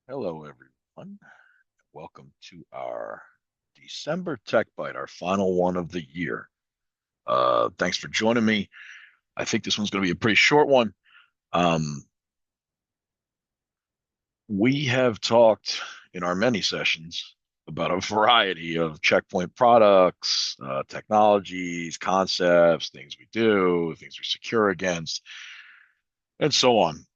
Hello, everyone. Welcome to our December Tech Bite, our final one of the year. Thanks for joining me. I think this one's going to be a pretty short one. Um, we have talked in our many sessions about a variety of Checkpoint products, technologies, concepts, things we do, things we secure against, and so on.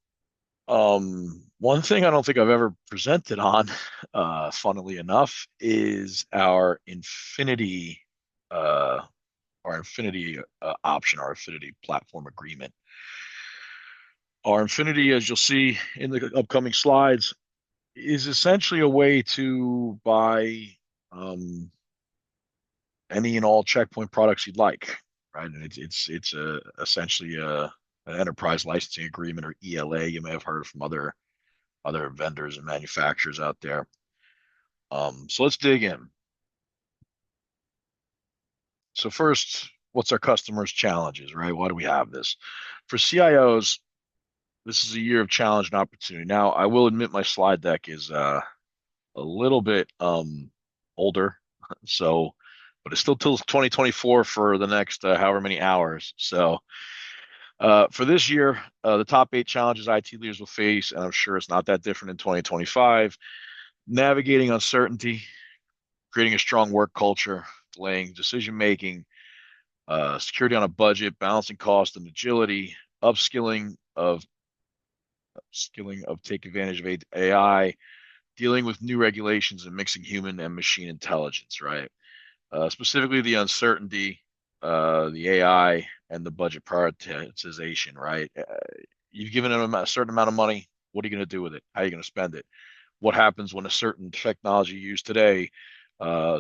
One thing I don't think I've ever presented on, funnily enough, is uh, our Infinity option, our Infinity platform agreement. Our Infinity, as you'll see in the upcoming slides, is essentially a way to buy um, any and all Checkpoint products you'd like, right? And it's essentially an enterprise licensing agreement, or ELA. You may have heard from other vendors and manufacturers out there. So let's dig in. So first, what's our customers' challenges, right? Why do we have this? For CIOs, this is a year of challenge and opportunity. Now, I will admit my slide deck is a little bit older, so but it's still till 2024 for the next however many hours. So for this year, the top 8 challenges IT leaders will face, and I'm sure it's not that different in 2025: navigating uncertainty, creating a strong work culture, delaying decision making, security on a budget, balancing cost and agility, upskilling of skilling of take advantage of AI, dealing with new regulations and mixing human and machine intelligence, right? Specifically the uncertainty, the AI, and the budget prioritization, right? You've given them a certain amount of money. What are you going to do with it? How are you going to spend it? What happens when a certain technology used today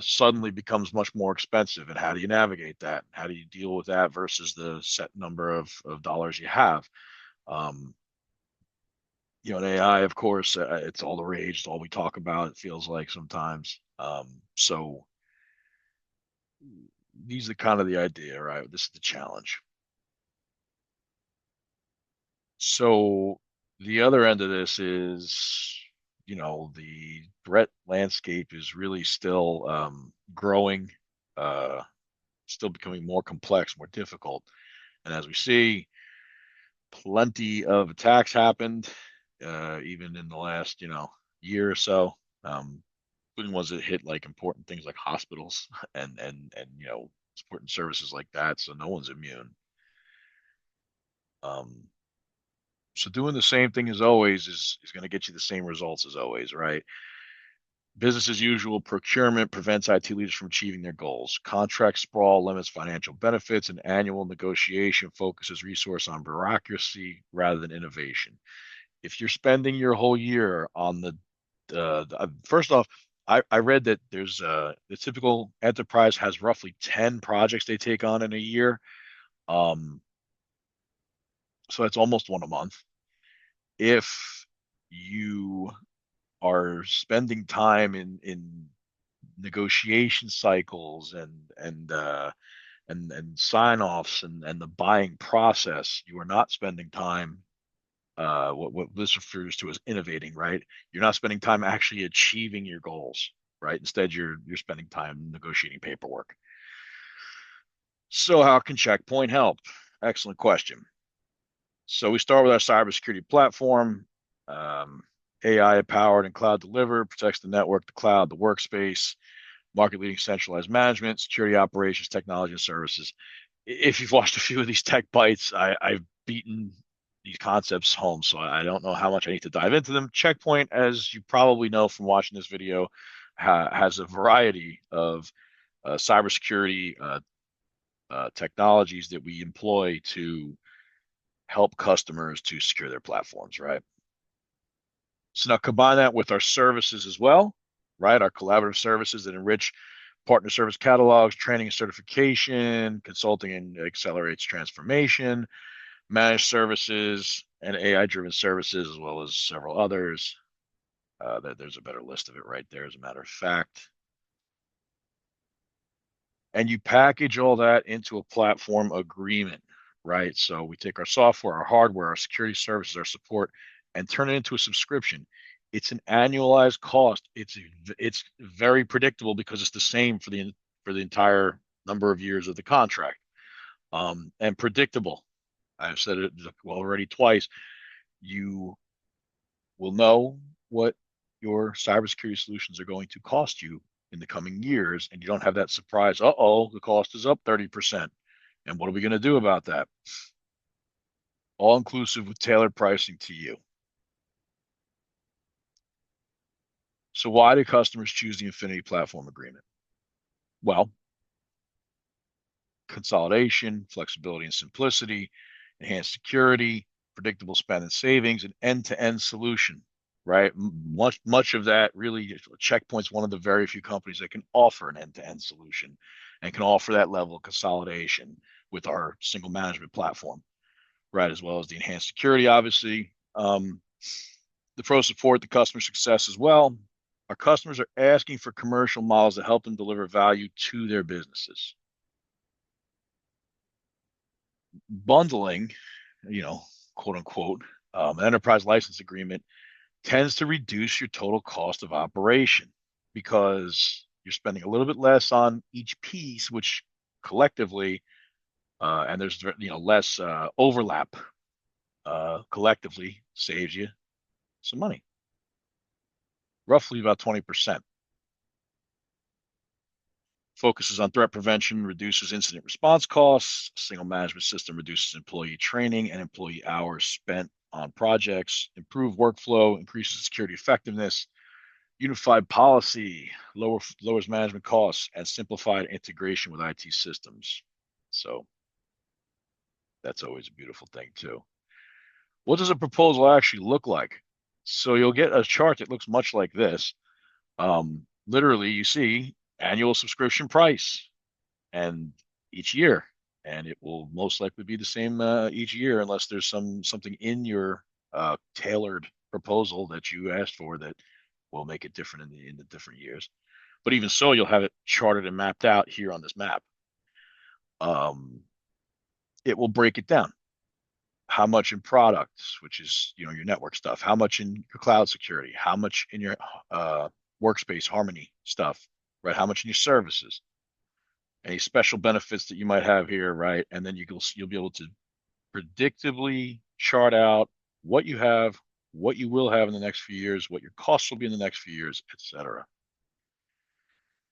suddenly becomes much more expensive, and how do you navigate that? How do you deal with that versus the set number of dollars you have? Um, in AI, of course, it's all the rage. It's all we talk about. It feels like sometimes. So these are kind of the idea, right? This is the challenge. So the other end of this is, the threat landscape is really still growing, uh, still becoming more complex, more difficult. And as we see, plenty of attacks happened, even in the last, year or so, including ones that hit like important things like hospitals and important services like that. So no one's immune. Um, so doing the same thing as always is going to get you the same results as always, right? Business as usual, procurement prevents IT leaders from achieving their goals. Contract sprawl limits financial benefits, and annual negotiation focuses resource on bureaucracy rather than innovation. If you're spending your whole year on first off, I read that there's the typical enterprise has roughly 10 projects they take on in a year. Um, so that's almost one a month. If you are spending time in negotiation cycles and sign-offs and the buying process, you are not spending time what this refers to as innovating, right? You're not spending time actually achieving your goals, right? Instead, you're spending time negotiating paperwork. So how can Checkpoint help? Excellent question. So we start with our cybersecurity platform. AI powered and cloud delivered, protects the network, the cloud, the workspace, market leading centralized management, security operations, technology and services. If you've watched a few of these tech bites, I've beaten these concepts home, so I don't know how much I need to dive into them. Checkpoint, as you probably know from watching this video, has a variety of cybersecurity technologies that we employ to help customers to secure their platforms, right? So now combine that with our services as well, right? Our collaborative services that enrich partner service catalogs, training and certification, consulting and accelerates transformation, managed services, and AI-driven services, as well as several others. There's a better list of it right there, as a matter of fact. And you package all that into a platform agreement, right? So we take our software, our hardware, our security services, our support, and turn it into a subscription. It's an annualized cost. It's very predictable because it's the same for the entire number of years of the contract. And predictable. I've said it already twice. You will know what your cybersecurity solutions are going to cost you in the coming years, and you don't have that surprise. Uh-oh, the cost is up 30%. And what are we going to do about that? All inclusive with tailored pricing to you. So why do customers choose the Infinity Platform Agreement? Well, consolidation, flexibility and simplicity, enhanced security, predictable spend and savings, an end-to-end solution, right? Much of that really, Checkpoint's one of the very few companies that can offer an end-to-end solution and can offer that level of consolidation with our single management platform, right? As well as the enhanced security, obviously. The pro support the customer success as well. Our customers are asking for commercial models that help them deliver value to their businesses. Bundling, you know, quote unquote, an enterprise license agreement tends to reduce your total cost of operation because you're spending a little bit less on each piece, which collectively, and there's less overlap, collectively saves you some money, roughly about 20%. Focuses on threat prevention, reduces incident response costs. Single management system reduces employee training and employee hours spent on projects. Improve workflow, increases security effectiveness. Unified policy, lowers management costs, and simplified integration with IT systems. So that's always a beautiful thing too. What does a proposal actually look like? So you'll get a chart that looks much like this. Literally, you see annual subscription price and each year, and it will most likely be the same each year unless there's something in your tailored proposal that you asked for that will make it different in the different years. But even so, you'll have it charted and mapped out here on this map. It will break it down. How much in products, which is your network stuff, how much in your cloud security, how much in your workspace harmony stuff, right? How much in your services, any special benefits that you might have here, right? And then you'll be able to predictably chart out what you have, what you will have in the next few years, what your costs will be in the next few years, etc.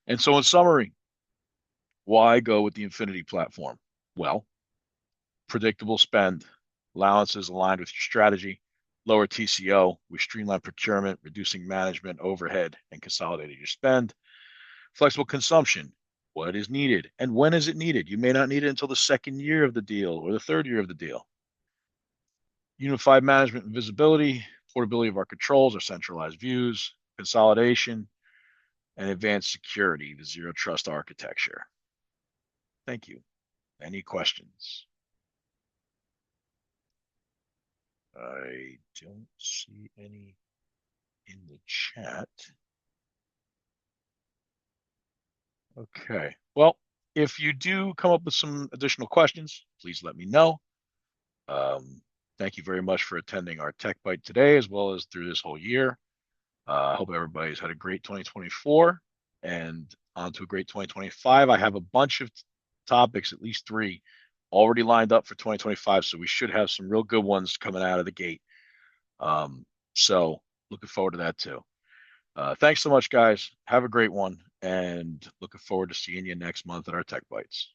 And so, in summary, why go with the Infinity platform? Well, predictable spend, allowances aligned with your strategy, lower TCO, we streamline procurement, reducing management overhead, and consolidating your spend. Flexible consumption, what is needed and when is it needed? You may not need it until the second year of the deal or the third year of the deal. Unified management and visibility, portability of our controls, our centralized views, consolidation, and advanced security, the zero trust architecture. Thank you. Any questions? I don't see any in the chat. Okay. Well, if you do come up with some additional questions, please let me know. Thank you very much for attending our Tech Bite today, as well as through this whole year. I hope everybody's had a great 2024 and on to a great 2025. I have a bunch of topics, at least three, already lined up for 2025. So we should have some real good ones coming out of the gate. So looking forward to that too. Thanks so much, guys. Have a great one, and looking forward to seeing you next month at our Tech Bites.